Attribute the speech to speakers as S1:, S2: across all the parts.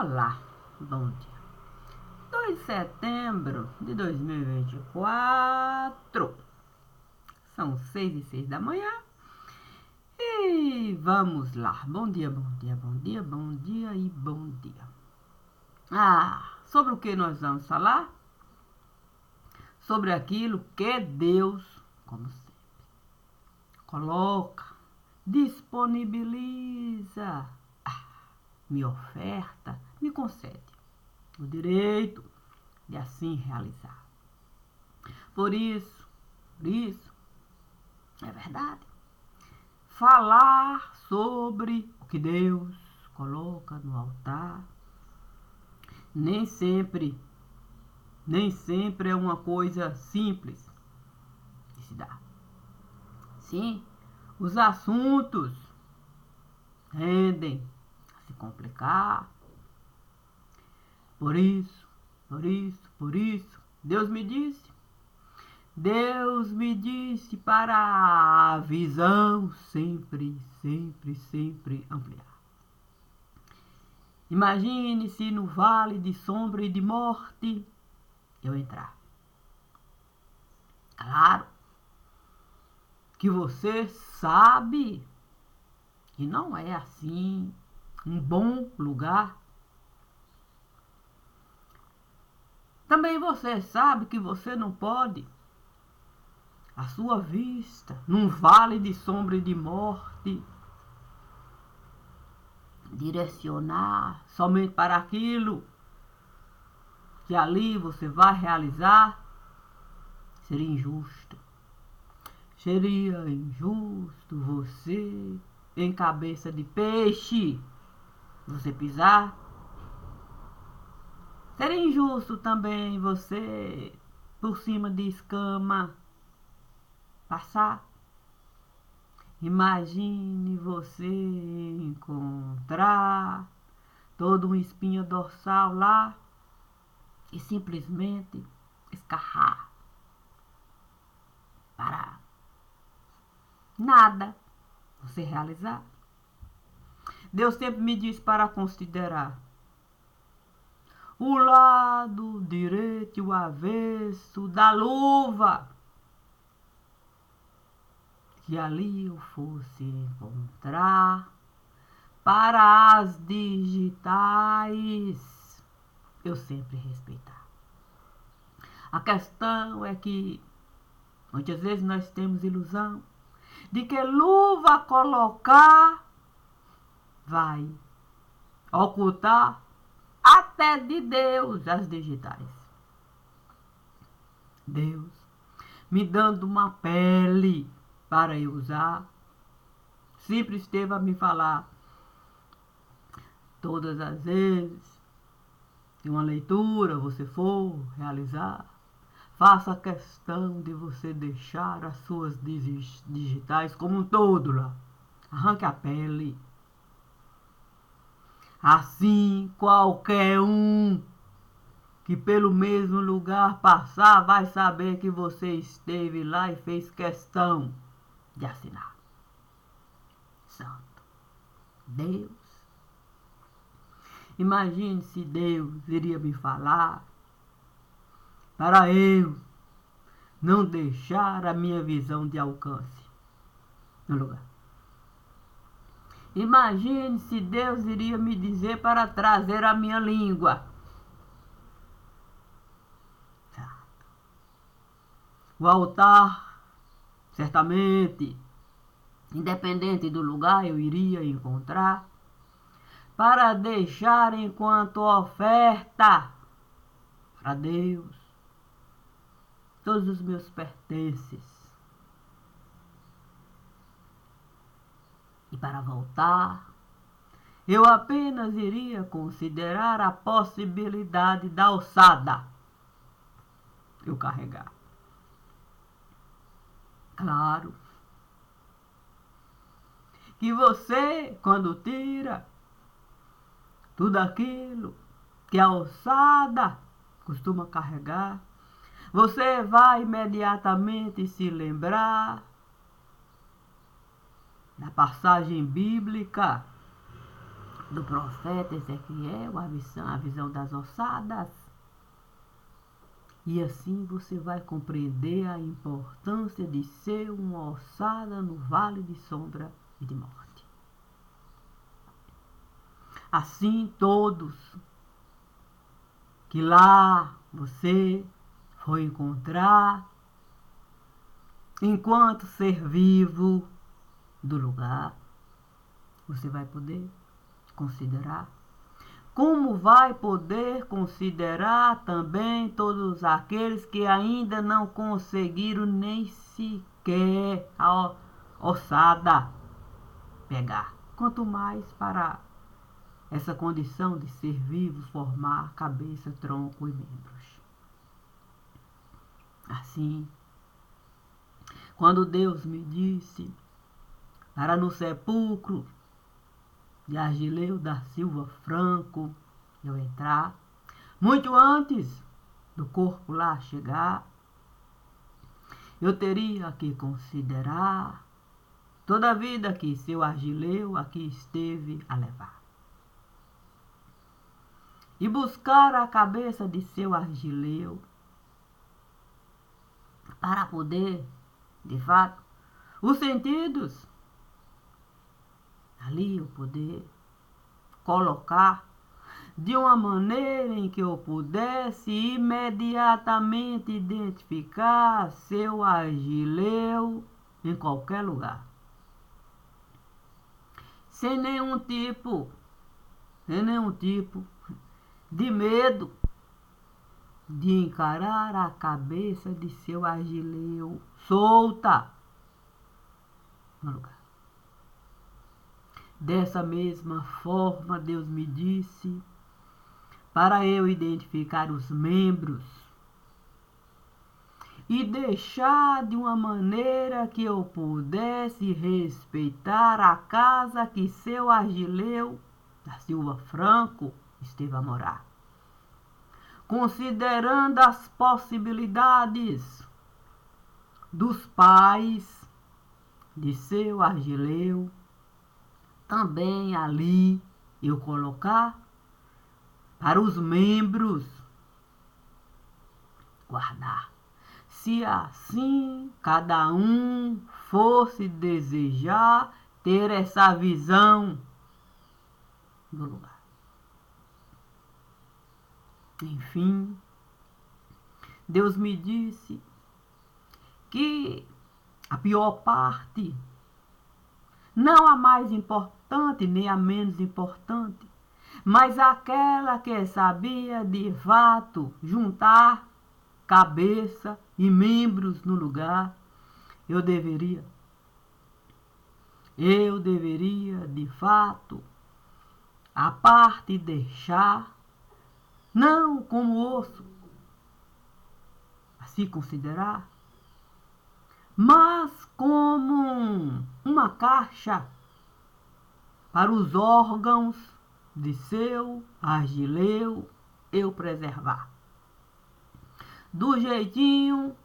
S1: Olá, bom dia. 2 de setembro de 2024. São 6h06 da manhã. E vamos lá. Bom dia, bom dia, bom dia, bom dia e bom dia. Sobre o que nós vamos falar? Sobre aquilo que Deus, como sempre, coloca, disponibiliza, me oferta, me concede o direito de assim realizar. Por isso, é verdade. Falar sobre o que Deus coloca no altar nem sempre é uma coisa simples de se dar. Sim, os assuntos tendem a se complicar. Por isso, Deus me disse para a visão sempre ampliar. Imagine se no vale de sombra e de morte eu entrar. Claro que você sabe que não é assim um bom lugar. Também você sabe que você não pode a sua vista num vale de sombra e de morte direcionar somente para aquilo que ali você vai realizar. Seria injusto você, em cabeça de peixe, você pisar. Seria injusto também você, por cima de escama, passar. Imagine você encontrar toda uma espinha dorsal lá e simplesmente escarrar. Parar. Nada você realizar. Deus sempre me diz para considerar o lado direito e o avesso da luva, que ali eu fosse encontrar para as digitais eu sempre respeitar. A questão é que muitas vezes nós temos ilusão de que luva colocar vai ocultar até de Deus as digitais. Deus me dando uma pele para eu usar, sempre esteve a me falar todas as vezes que uma leitura você for realizar, faça questão de você deixar as suas digitais como um todo lá. Arranque a pele. Assim, qualquer um que pelo mesmo lugar passar vai saber que você esteve lá e fez questão de assinar. Santo Deus. Imagine se Deus iria me falar para eu não deixar a minha visão de alcance no lugar. Imagine se Deus iria me dizer para trazer a minha língua. O altar, certamente, independente do lugar, eu iria encontrar para deixar enquanto oferta para Deus todos os meus pertences. E para voltar, eu apenas iria considerar a possibilidade da alçada eu carregar. Claro que você, quando tira tudo aquilo que a alçada costuma carregar, você vai imediatamente se lembrar da passagem bíblica do profeta Ezequiel, a visão das ossadas. E assim você vai compreender a importância de ser uma ossada no vale de sombra e de morte. Assim todos que lá você foi encontrar, enquanto ser vivo do lugar, você vai poder considerar. Como vai poder considerar também todos aqueles que ainda não conseguiram nem sequer a ossada pegar? Quanto mais para essa condição de ser vivo formar cabeça, tronco e membros. Assim, quando Deus me disse para no sepulcro de Argileu da Silva Franco eu entrar, muito antes do corpo lá chegar, eu teria que considerar toda a vida que seu Argileu aqui esteve a levar. E buscar a cabeça de seu Argileu para poder, de fato, os sentidos ali eu poder colocar de uma maneira em que eu pudesse imediatamente identificar seu Argileu em qualquer lugar. Sem nenhum tipo de medo de encarar a cabeça de seu Argileu solta no lugar. Dessa mesma forma, Deus me disse para eu identificar os membros e deixar de uma maneira que eu pudesse respeitar a casa que seu Argileu da Silva Franco esteve a morar. Considerando as possibilidades dos pais de seu Argileu, também ali eu colocar para os membros guardar. Se assim cada um fosse desejar ter essa visão do lugar. Enfim, Deus me disse que a pior parte, não a mais importante nem a menos importante, mas aquela que sabia de fato juntar cabeça e membros no lugar, eu deveria de fato a parte deixar não como osso a se considerar, mas como uma caixa para os órgãos de seu Argileu eu preservar. Do jeitinho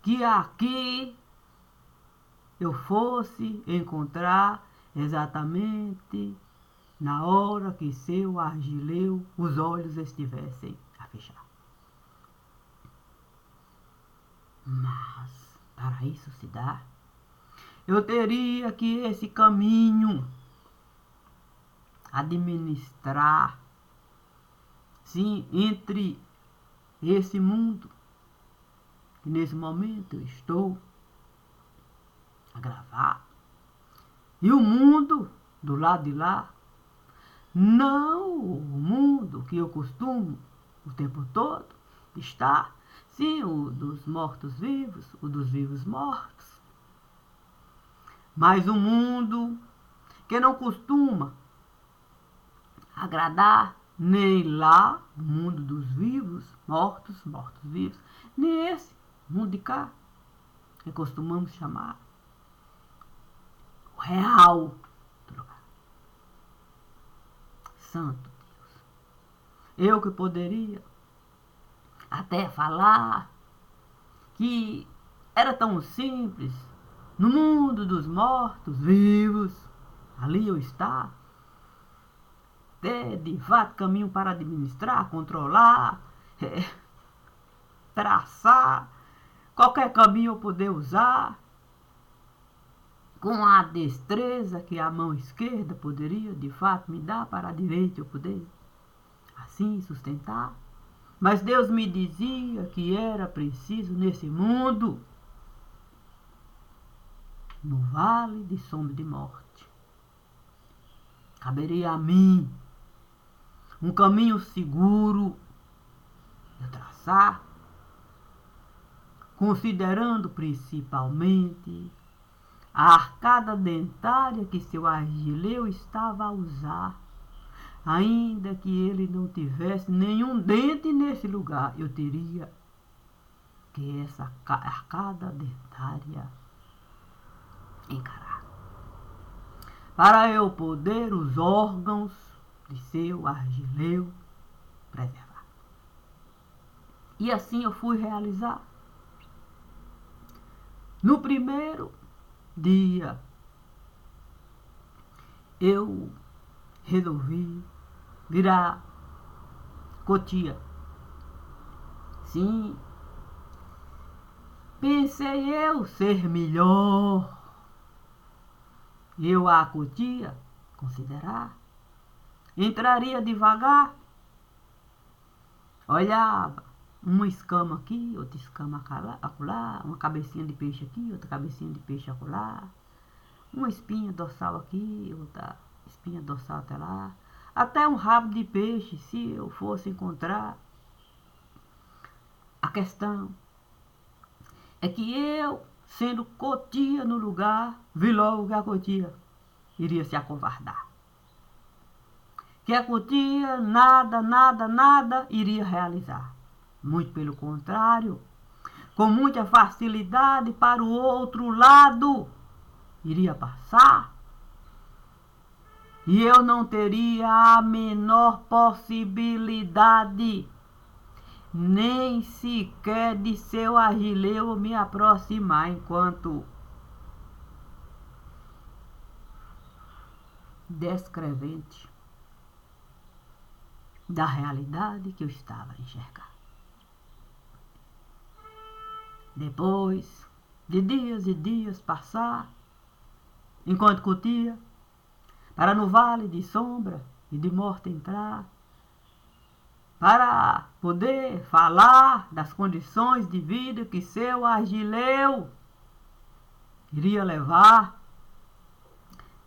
S1: que aqui eu fosse encontrar exatamente na hora que seu Argileu os olhos estivessem a fechar. Mas, para isso se dar, eu teria que esse caminho administrar, sim, entre esse mundo que nesse momento eu estou a gravar e o mundo do lado de lá, não o mundo que eu costumo o tempo todo estar, sim, o dos mortos-vivos, o dos vivos-mortos, mas o mundo que não costuma agradar nem lá o mundo dos vivos, mortos-vivos, nem esse mundo de cá, que costumamos chamar o real do lugar. Santo Deus, eu que poderia até falar que era tão simples no mundo dos mortos-vivos, ali eu estar, ter de fato caminho para administrar, controlar, traçar, qualquer caminho eu poder usar, com a destreza que a mão esquerda poderia de fato me dar para a direita eu poder assim sustentar. Mas Deus me dizia que era preciso nesse mundo, no vale de sombra de morte, caberia a mim um caminho seguro de traçar, considerando principalmente a arcada dentária que seu Argileu estava a usar. Ainda que ele não tivesse nenhum dente nesse lugar, eu teria que essa arcada dentária encarar, para eu poder os órgãos de seu Argileu preservar. E assim eu fui realizar. No primeiro dia, eu resolvi virar cotia. Sim, pensei eu ser melhor. Eu a cotia, considerar, entraria devagar, olhava uma escama aqui, outra escama acolá, uma cabecinha de peixe aqui, outra cabecinha de peixe acolá, uma espinha dorsal aqui, outra espinha dorsal até lá, até um rabo de peixe, se eu fosse encontrar. A questão é que eu, sendo cotia no lugar, vi logo que a cotia iria se acovardar. Que a cotia nada iria realizar. Muito pelo contrário, com muita facilidade para o outro lado iria passar. E eu não teria a menor possibilidade, nem sequer de seu Argileu me aproximar, enquanto descrevente da realidade que eu estava a enxergar. Depois de dias e dias passar, enquanto cotia, para no vale de sombra e de morte entrar, para poder falar das condições de vida que seu Argileu iria levar,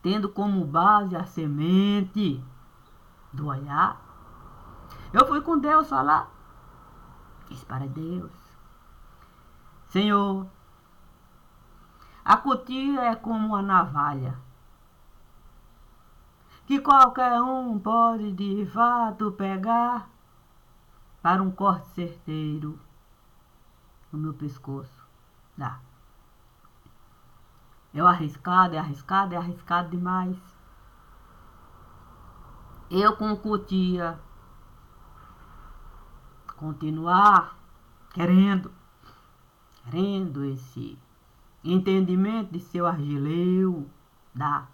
S1: tendo como base a semente do olhar. Eu fui com Deus falar, disse para Deus: Senhor, a cotia é como uma navalha, que qualquer um pode de fato pegar para um corte certeiro no meu pescoço. Dá. É arriscado demais. Eu com cotia continuar querendo esse entendimento de seu Argileu, dá.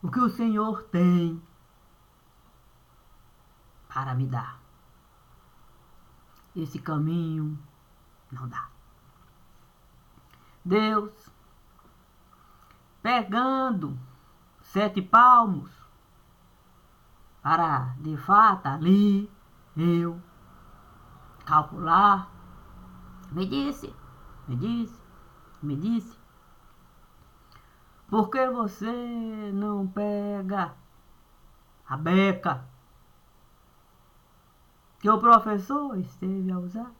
S1: O que o Senhor tem para me dar. Esse caminho não dá. Deus, pegando 7 palmos, para de fato ali eu calcular, me disse, por que você não pega a beca que o professor esteve a usar?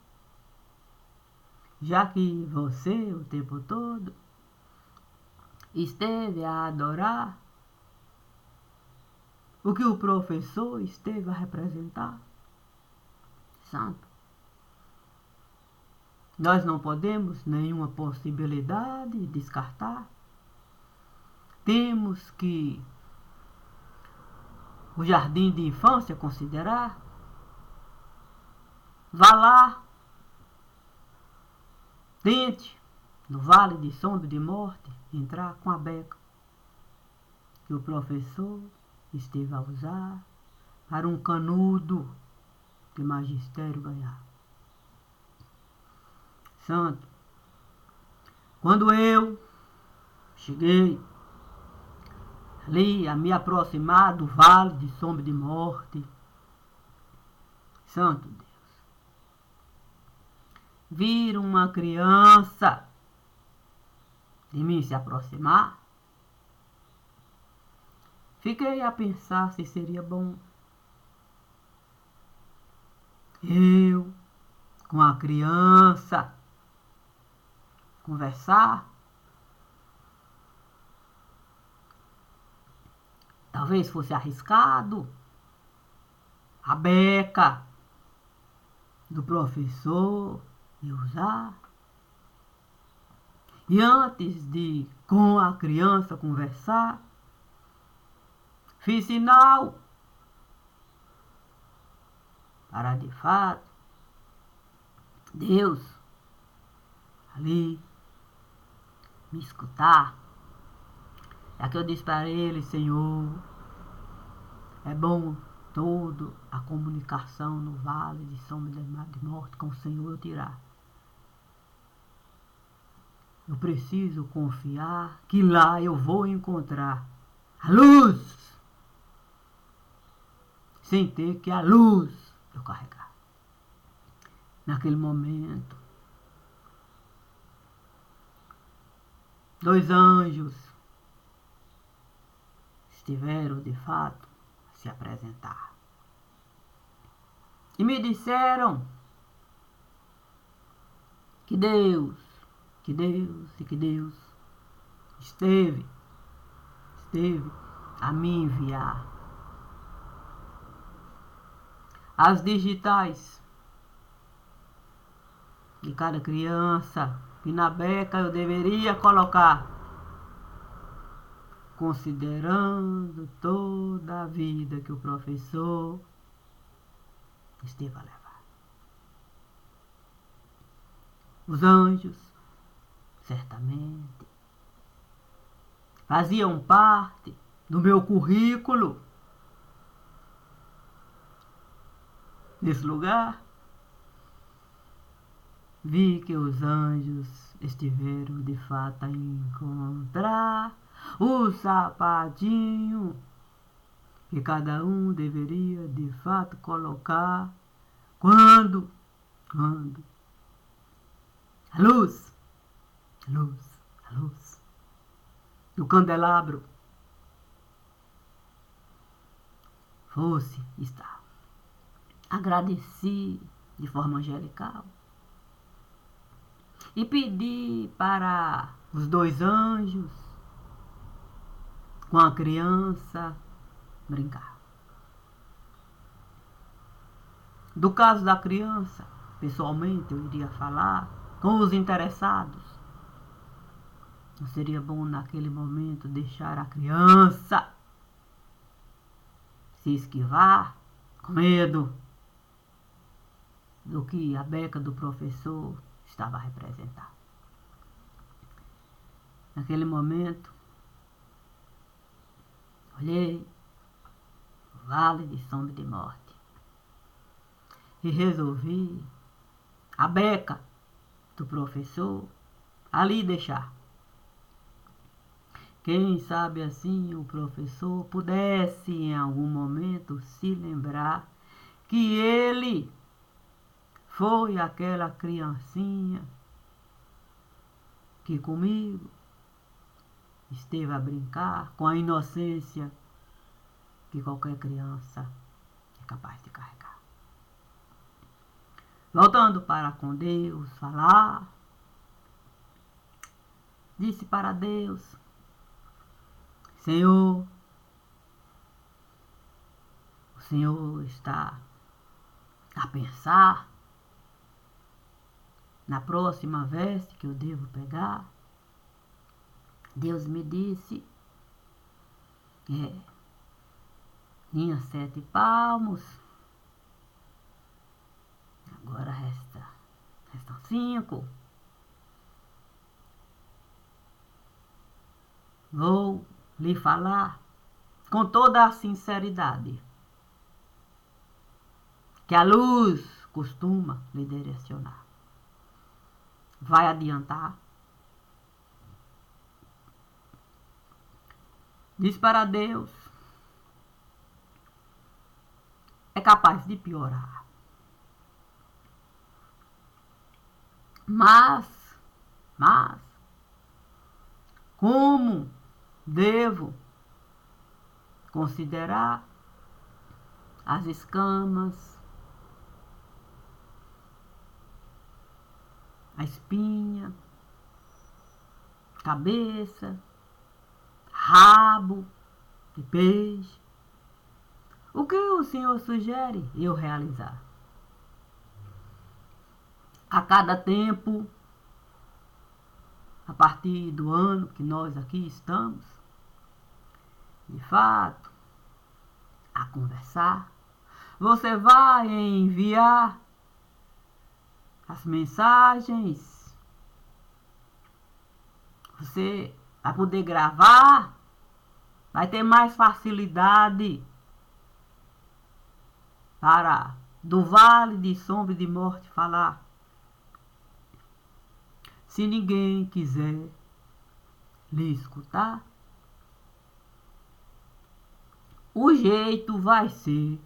S1: Já que você o tempo todo esteve a adorar o que o professor esteve a representar. Santo. Nós não podemos nenhuma possibilidade descartar. Temos que o jardim de infância considerar. Vá lá, tente, no vale de sombra de morte, entrar com a beca que o professor esteve a usar para um canudo de magistério ganhar. Santo, quando eu cheguei ali a me aproximar do vale de sombra de morte, Santo Deus, vi uma criança de mim se aproximar. Fiquei a pensar se seria bom eu, com a criança, conversar. Talvez fosse arriscado. A beca do professor e usar. E antes de com a criança conversar, fiz sinal para de fato Deus ali me escutar. É que eu disse para ele: Senhor, é bom toda a comunicação no vale de sombra de morte com o Senhor eu tirar. Eu preciso confiar que lá eu vou encontrar a luz, sem ter que a luz eu carregar. Naquele momento, 2 anjos estiveram de fato a se apresentar. E me disseram que Deus esteve a me enviar as digitais de cada criança que na beca eu deveria colocar, considerando toda a vida que o professor esteve a levar. Os anjos, certamente, faziam parte do meu currículo nesse lugar. Vi que os anjos estiveram de fato a encontrar o sapatinho que cada um deveria de fato colocar quando a luz do candelabro fosse estar. Agradeci de forma angelical e pedi para os 2 anjos com a criança brincar. Do caso da criança, pessoalmente eu iria falar com os interessados. Não seria bom naquele momento deixar a criança se esquivar com medo do que a beca do professor estava a representar. Naquele momento, olhei o vale de sombra de morte e resolvi a beca do professor ali deixar. Quem sabe assim o professor pudesse em algum momento se lembrar que ele foi aquela criancinha que comigo esteve a brincar com a inocência que qualquer criança é capaz de carregar. Voltando para com Deus, falar, disse para Deus: Senhor, o Senhor está a pensar na próxima veste que eu devo pegar. Deus me disse: tinha 7 palmos, agora restam 5. Vou lhe falar com toda a sinceridade que a luz costuma lhe direcionar. Vai adiantar? Diz para Deus, é capaz de piorar. Mas, como devo considerar as escamas, a espinha, cabeça, rabo de peixe? O que o Senhor sugere eu realizar? A cada tempo, a partir do ano que nós aqui estamos, de fato, a conversar, você vai enviar as mensagens, você vai poder gravar, vai ter mais facilidade para do vale de sombra e de morte falar. Se ninguém quiser lhe escutar, o jeito vai ser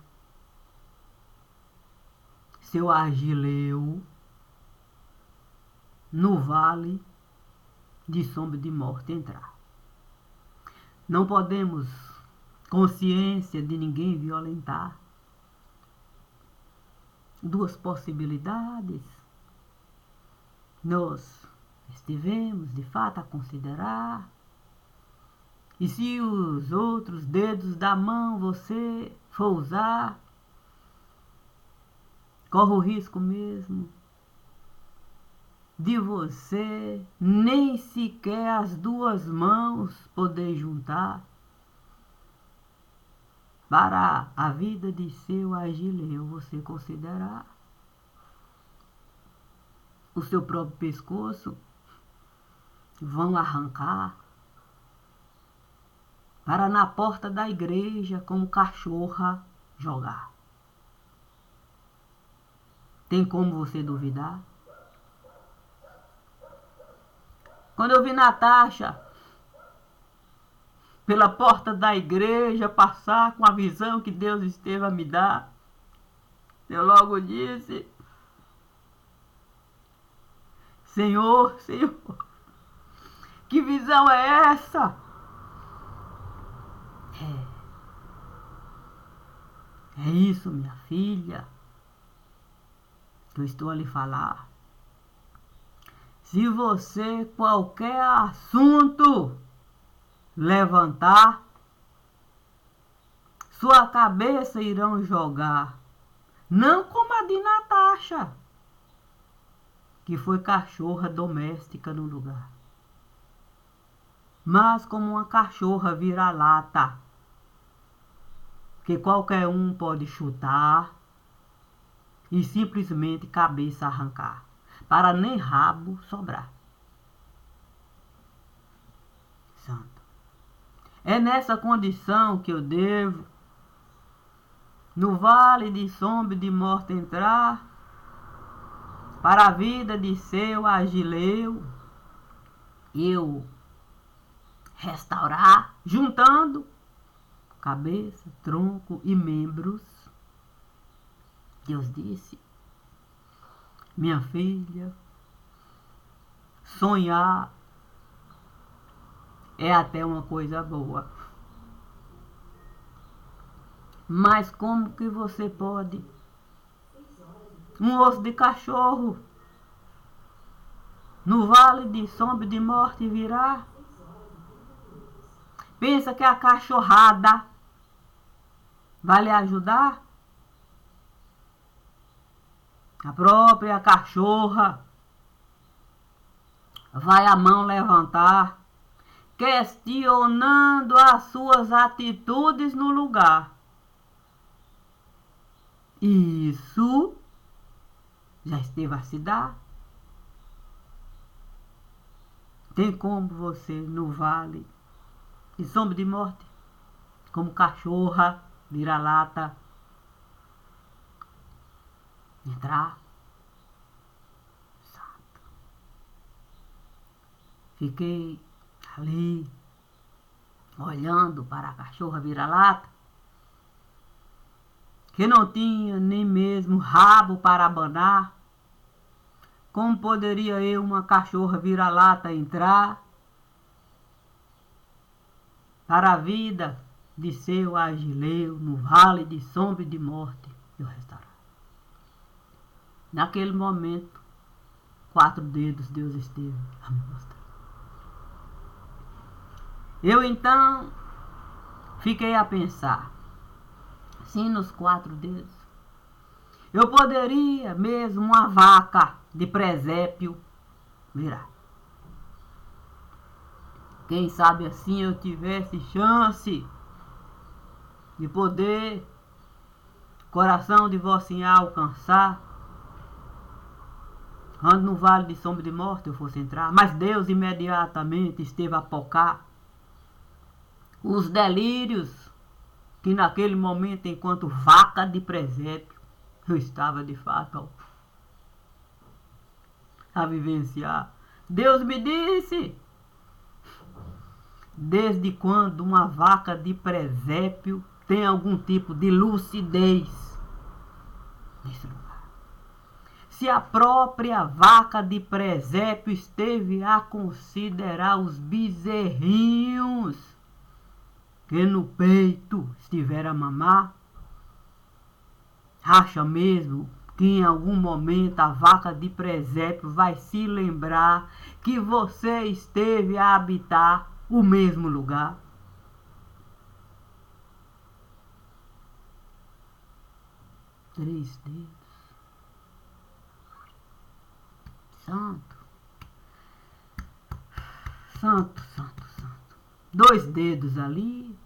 S1: seu Agileu no vale de sombra e de morte entrar. Não podemos consciência de ninguém violentar. Duas possibilidades nós estivemos de fato a considerar. E se os outros dedos da mão você for usar, corre o risco mesmo de você nem sequer as duas mãos poder juntar para a vida de seu Agileu você considerar. O seu próprio pescoço vão arrancar para na porta da igreja como cachorra jogar. Tem como você duvidar? Quando eu vi Natasha pela porta da igreja passar com a visão que Deus esteve a me dar, eu logo disse: Senhor, que visão é essa? É isso, minha filha, que eu estou a lhe falar. Se você qualquer assunto levantar, sua cabeça irão jogar, não como a de Natasha, que foi cachorra doméstica no lugar, mas como uma cachorra vira-lata, que qualquer um pode chutar e simplesmente cabeça arrancar, para nem rabo sobrar. Santo. É nessa condição que eu devo, no vale de sombra e de morte entrar, para a vida de seu Agileu, eu restaurar, juntando cabeça, tronco e membros. Deus disse: minha filha, sonhar é até uma coisa boa. Mas como que você pode um osso de cachorro no vale de sombra e de morte virar? Pensa que a cachorrada vai lhe ajudar? A própria cachorra vai a mão levantar, questionando as suas atitudes no lugar. Isso já esteve a se dar. Tem como você, no vale de sombra de morte, como cachorra, vira-lata, entrar. Santo. Fiquei ali, olhando para a cachorra vira-lata, que não tinha nem mesmo rabo para abanar. Como poderia eu, uma cachorra vira-lata, entrar para a vida de seu Agileu, no vale de sombra e de morte e o restaurar? Naquele momento, 4 dedos Deus esteve a me mostrar. Eu então fiquei a pensar, sim, nos 4 dedos. Eu poderia mesmo uma vaca de presépio virar. Quem sabe assim eu tivesse chance de poder coração de vocinha alcançar, quando no vale de sombra de morte eu fosse entrar. Mas Deus imediatamente esteve a focar os delírios que naquele momento, enquanto vaca de presépio, eu estava de fato a vivenciar. Deus me disse: desde quando uma vaca de presépio tem algum tipo de lucidez nesse lugar? Se a própria vaca de presépio esteve a considerar os bezerrinhos que no peito estiver a mamar, acha mesmo que em algum momento a vaca de presépio vai se lembrar que você esteve a habitar o mesmo lugar? Três dedos. Santo. Santo, santo, santo. 2 dedos ali.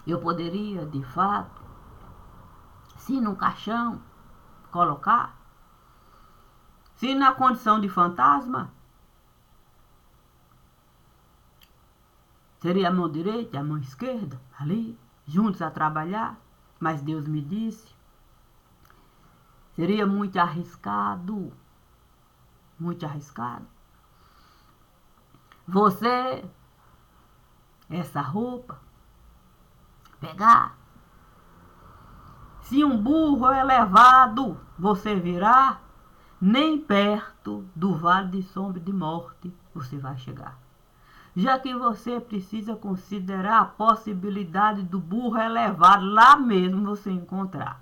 S1: Eu poderia, de fato, se num caixão, colocar. Se na condição de fantasma, seria a mão direita e a mão esquerda, ali, juntos a trabalhar. Mas Deus me disse, seria muito arriscado. Muito arriscado. Você, essa roupa, pegar. Se um burro é levado, você virá, nem perto do vale de sombra e de morte você vai chegar. Já que você precisa considerar a possibilidade do burro elevado lá mesmo você encontrar.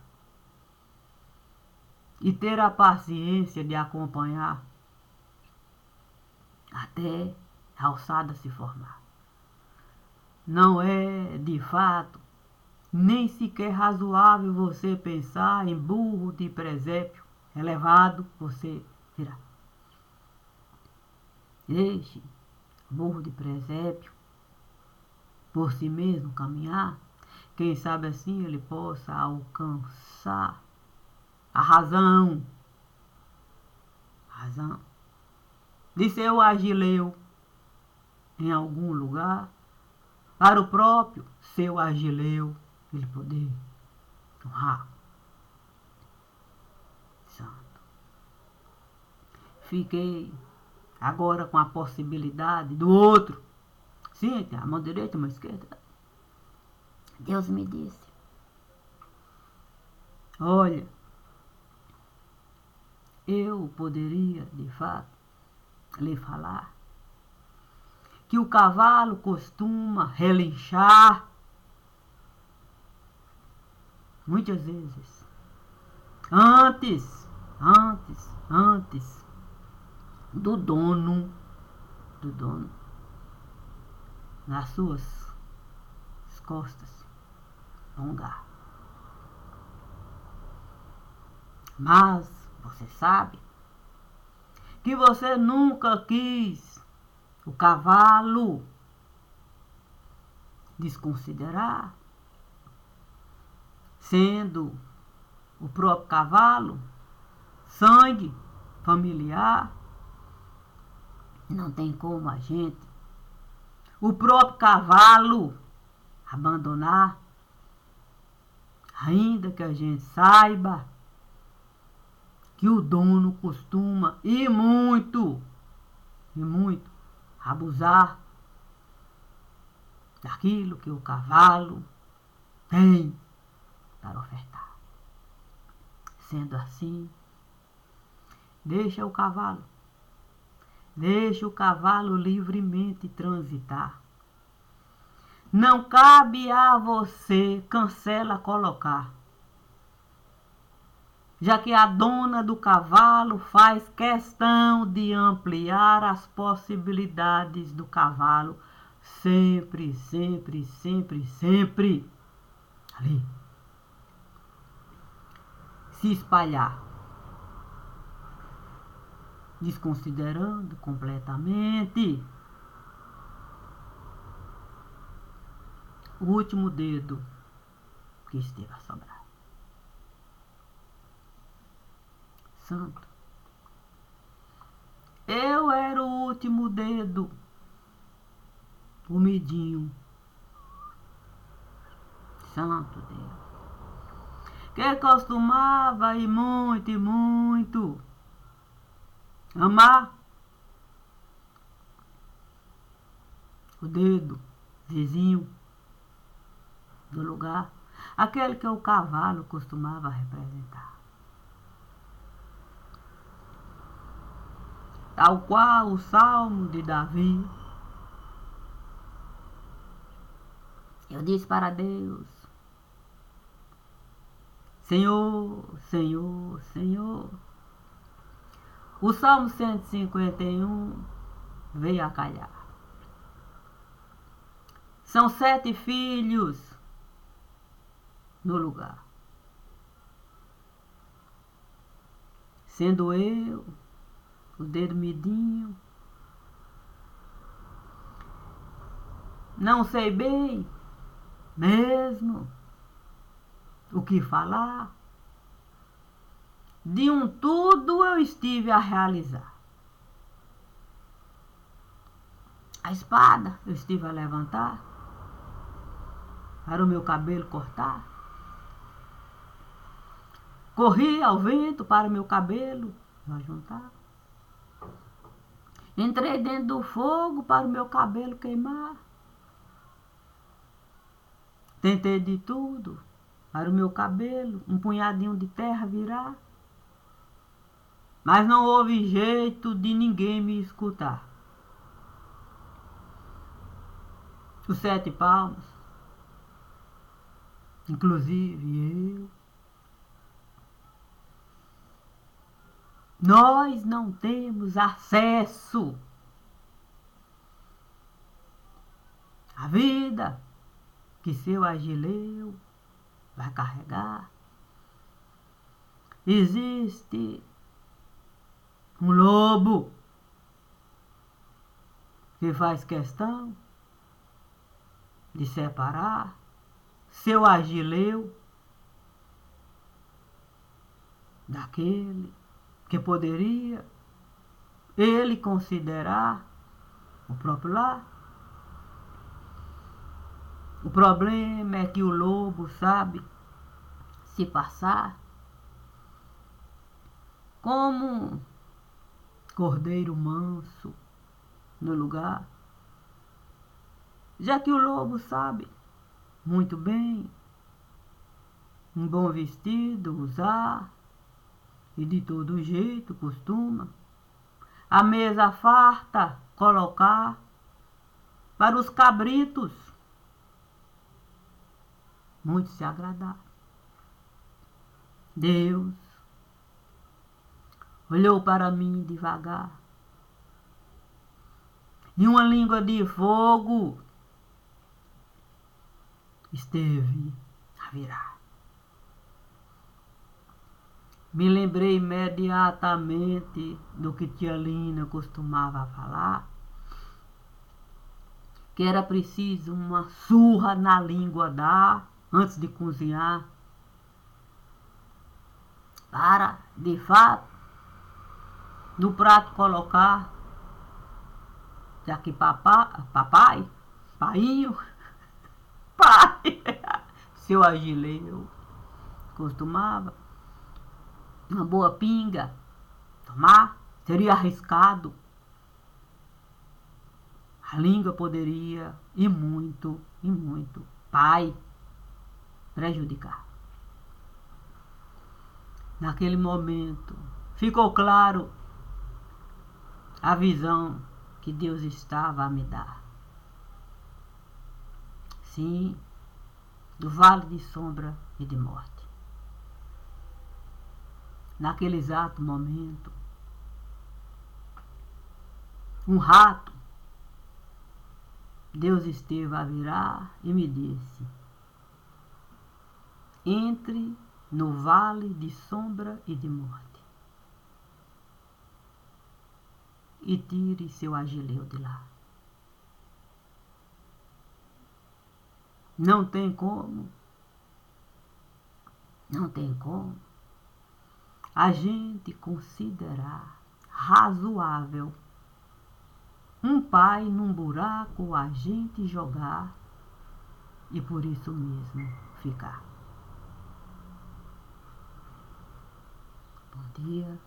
S1: E ter a paciência de acompanhar até a alçada se formar. Não é, de fato, nem sequer razoável você pensar em burro de presépio elevado, você virá. Deixe burro de presépio por si mesmo caminhar. Quem sabe assim ele possa alcançar a razão de seu Agileu em algum lugar, para o próprio seu Agileu ele poder honrar. Santo. Fiquei agora com a possibilidade do outro. Sim, a mão direita, a mão esquerda. Deus me disse: olha, eu poderia, de fato, lhe falar que o cavalo costuma relinchar muitas vezes antes do dono nas suas costas alongar. Mas você sabe que você nunca quis o cavalo desconsiderar, sendo o próprio cavalo sangue familiar. Não tem como a gente o próprio cavalo abandonar, ainda que a gente saiba que o dono costuma e muito abusar daquilo que o cavalo tem para ofertar. Sendo assim, deixa o cavalo livremente transitar. Não cabe a você cancela colocar, já que a dona do cavalo faz questão de ampliar as possibilidades do cavalo sempre ali se espalhar, desconsiderando completamente o último dedo que esteve a sobrar. Santo, eu era o último dedo, o midinho. Santo Deus, que costumava e muito amar o dedo vizinho do lugar, aquele que o cavalo costumava representar. Tal qual o Salmo de Davi, eu disse para Deus: Senhor, Senhor, Senhor. O Salmo 151 veio a calhar. São 7 filhos no lugar, sendo eu o dedo midinho. Não sei bem mesmo o que falar. De um tudo eu estive a realizar. A espada eu estive a levantar para o meu cabelo cortar. Corri ao vento para o meu cabelo ajuntar. Entrei dentro do fogo para o meu cabelo queimar. Tentei de tudo para o meu cabelo um punhadinho de terra virar. Mas não houve jeito de ninguém me escutar. Os 7 palmos, inclusive eu, nós não temos acesso à vida que seu agileu vai carregar. Existe um lobo que faz questão de separar seu agileu daquele que poderia ele considerar o próprio lar. O problema é que o lobo sabe se passar como um cordeiro manso no lugar, já que o lobo sabe muito bem um bom vestido usar e de todo jeito costuma a mesa farta colocar para os cabritos muito se agradar. Deus olhou para mim devagar e uma língua de fogo esteve a virar. Me lembrei imediatamente do que tia Lina costumava falar, que era preciso uma surra na língua dar antes de cozinhar, para, de fato, no prato colocar, já que papai Painho, pai, seu Agileu costumava uma boa pinga tomar, seria arriscado. A língua poderia, e muito, pai, prejudicar. Naquele momento, ficou claro a visão que Deus estava a me dar. Sim, do vale de sombra e de morte. Naquele exato momento, um rato, Deus esteve a virar e me disse: entre no vale de sombra e de morte e tire seu Agileu de lá. Não tem como a gente considerar razoável um pai num buraco a gente jogar e por isso mesmo ficar. Bom dia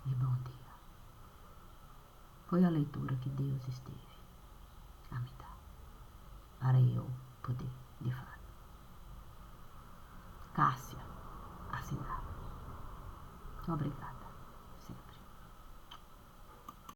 S1: e bom dia. Foi a leitura que Deus esteve a me dar para eu poder